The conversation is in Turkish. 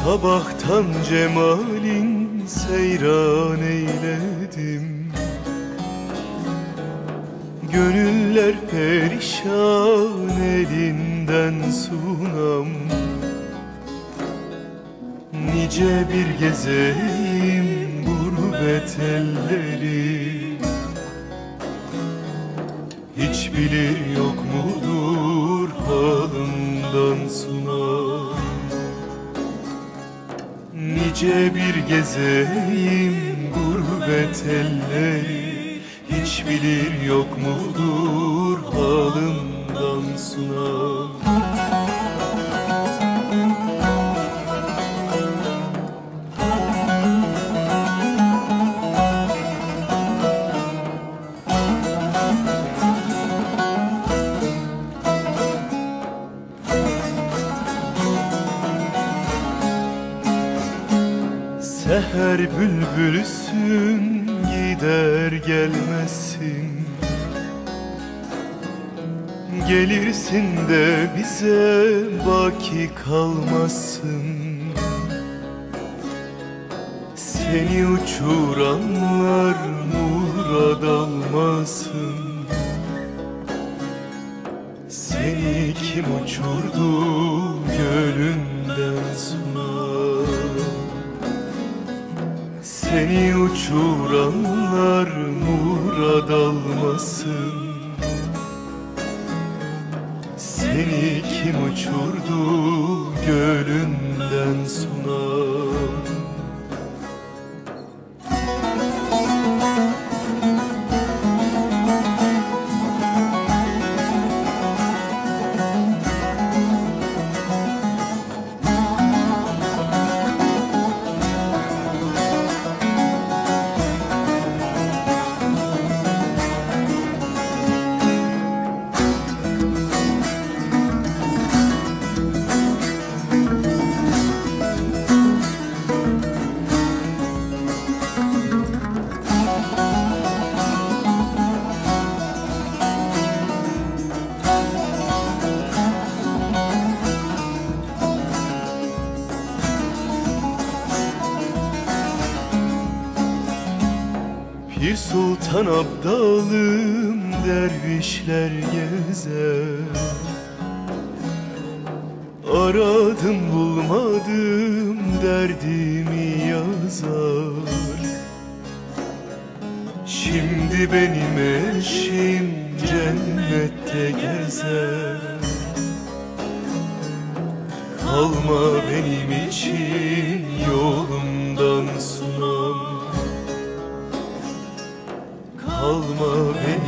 Sabahtan cemalin seyran eyledim. Gönüller perişan elinden sunam. Nice bir gezeyim gurbet elleri. Hiç bilir yok mudur halından sunam. Nice bir gezeyim gurbet elleri. Hiç bilir yok mudur halımdan sunam. Seher bülbülüsün gider gelmezsin. Gelirsin de bize baki kalmazsın. Seni uçuranlar murad almasın. Seni kim uçurdu gölünden sunar? Seni uçuranlar murad almasın. Seni kim uçurdu gölünden sunar? Pir Sultan abdalım dervişler gezer. Aradım bulmadım derdimi yazar. Şimdi benim eşim cennette gezer. Kalma benim için yolumdan sunam. Kalma benim